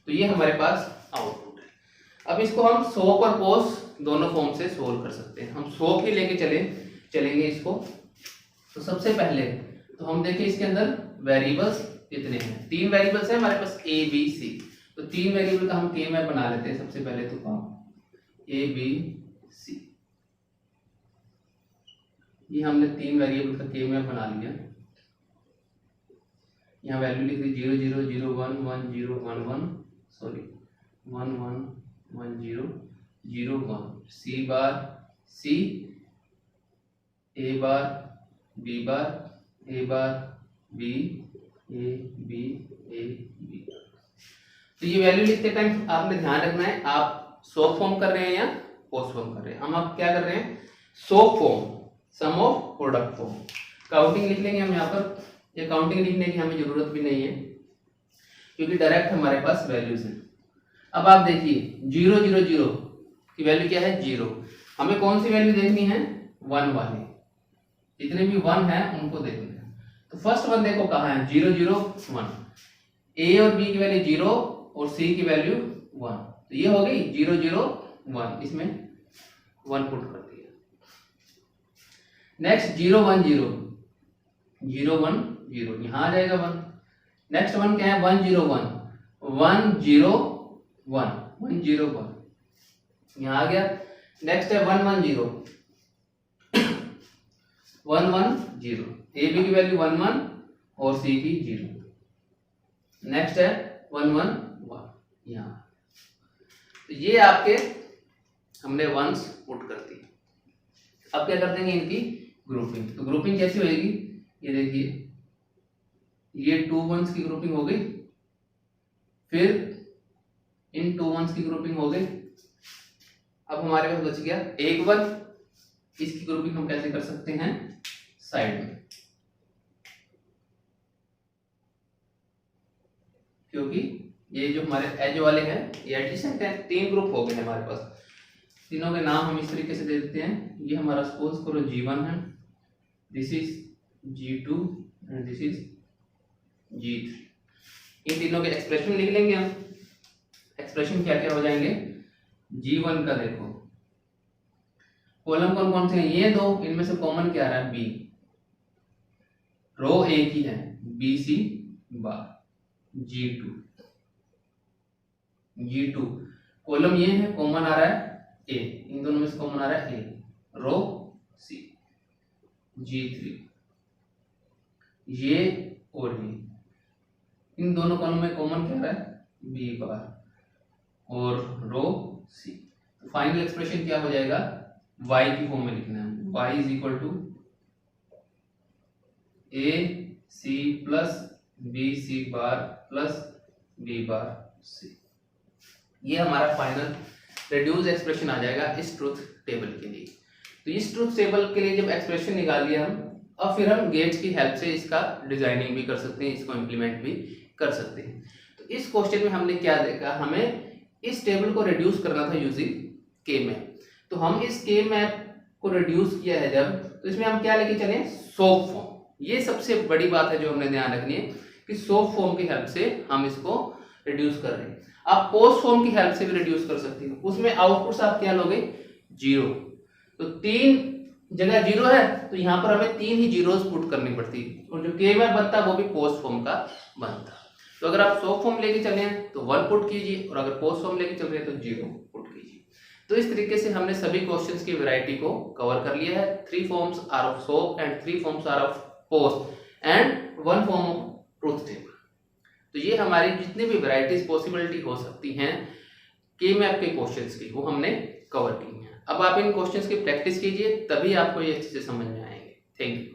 तो ये हमारे पास आउटपुट है। अब इसको हम सोप और पोस्ट दोनों फॉर्म से सोल्व कर सकते हैं। हम सोप ही लेके चलेंगे इसको। तो सबसे पहले तो हम देखिए इसके अंदर वेरिएबल्स कितने हैं, 3 वेरिएबल्स है हमारे पास A B C। तो तो 3 वेरिएबल का हम के मैप बना लेते हैं। सबसे पहले तो A B C, ये हमने 3 वेरिएबल का के मैप बना लिया। यहाँ वैल्यू लिख दी 0 0 0 1 1 0 1 1, sorry 1 1 1 0 0 1, C bar C, A bar B bar, A bar B, A B A B। तो ये वैल्यू लिखते टाइम आपने ध्यान रखना है आप सॉ फॉर्म कर रहे हैं या पोस्ट फॉर्म कर रहे हैं। हम अब क्या कर रहे हैं, SOP form, sum of product form. Counting लिख लेंगे हम यहाँ पर। ये काउंटिंग लिखने की हमें जरूरत भी नहीं है क्योंकि डायरेक्ट हमारे पास वैल्यूज हैं। अब आप देखिए 0 0 0 की वैल्यू क्या है, 0। हमें कौन सी वैल्यू देखनी है, 1 वाली। जितने भी 1 है उनको देखना है। तो फर्स्ट वन देखो कहाँ है, 0 0 1। ए और बी की वैल्यू 0 और सी की वैल्यू 1, तो ये हो गई 0 0 1, इसमें 1 पुट कर दिया। नेक्स्ट 0 1 0 0 1 0, यहाँ आ जाएगा 1। नेक्स्ट वन क्या है, 1 0 1 1 0 1 1 0 1, यहाँ आ गया। नेक्स्ट है 1 1 0 1 1 0, ए बी की वैल्यू 1 1 और सी की 0। नेक्स्ट है 1 1 1, यहाँ। तो ये आपके हमने वंस पुट कर दी। अब क्या कर देंगे, इनकी ग्रुपिंग। तो ग्रुपिंग कैसी होगी, ये देखिए ये 2 वंस की ग्रुपिंग हो गई, फिर इन 2 वंस की ग्रुपिंग हो गई। अब हमारे पास बच गया एक 1, इसकी ग्रुपिंग हम कैसे कर सकते हैं, साइड में, क्योंकि ये जो हमारे एज वाले हैं ये एडजेसेंट है। 3 ग्रुप हो गए हैं हमारे पास। तीनों के नाम हम इस तरीके से दे देते हैं। ये हमारा सपोज करो G1 है, this is G2 and this is G3। इन तीनों के एक्सप्रेशन लिख लेंगे हम। एक्सप्रेशन क्या क्या हो जाएंगे, G1 का देखो कॉलम कौन कौन से हैं, ये 2, इनमें से कॉमन क्या आ रहा है, B। रो एक ही है, BC बार। G2 कॉलम ये है, कॉमन आ रहा है A, इन दोनों में से कॉमन आ रहा है A, रो C। G3 ये और ये, इन दोनों कॉलम में कॉमन क्या आ रहा है, B बार और रो C। तो फाइनल एक्सप्रेशन क्या हो जाएगा, y की फॉर्म में लिखना है, y is equal to AC plus BC bar plus B bar C। ये हमारा फाइनल रिड्यूस एक्सप्रेशन आ जाएगा इस ट्रुथ टेबल के लिए। तो इस ट्रुथ टेबल के लिए जब एक्सप्रेशन निकाल लिया हम, और फिर हम गेट्स की हेल्प से इसका डिजाइनिंग भी कर सकते हैं, इसको इम्प्लीमेंट भी कर सकते हैं। तो इस क्वेश्चन में हमने क्या देखा, हमें इस टेबल को रिड्यूस करना था यूजिंग के मैप। तो हम इस के मैप को रिड्यूस किया है जब, तो इसमें हम क्या लेके चले, सोप फॉर्म। ये सबसे बड़ी बात है जो हमने ध्यान रखनी है कि सोप फॉर्म की हेल्प से हम इसको रिड्यूस कर रहे हैं। आप पोस्ट फॉर्म की हेल्प से भी रिड्यूस कर सकते हैं। उसमें आउटपुट्स आप क्या लोगे, 0। तो 3 जगह 0 है, तो यहाँ पर हमें 3 ही जीरोस पुट करनी पड़ती है, और जो के मैप बनता है वो भी पोस्ट फॉर्म का बनता। तो अगर आप सोप फॉर्म लेके चले हैं तो 1 पुट कीजिए, और अगर पोस्ट फॉर्म लेके चल रहे हैं तो 0 पुट कीजिए। तो इस तरीके से हमने सभी क्वेश्चंस की वैरायटी को कवर कर लिया है। 3 forms are of SOP and 3 forms are of POS and 1 form of truth table. तो ये हमारी जितनी भी वैरायटीज पॉसिबिलिटी हो सकती हैं के मैप के क्वेश्चंस की, वो हमने कवर की हैं। अब आप इन क्वेश्चंस की प्रैक्टिस कीजिए, तभी आपको ये अच्छे से समझ में आएंगे। Thank you.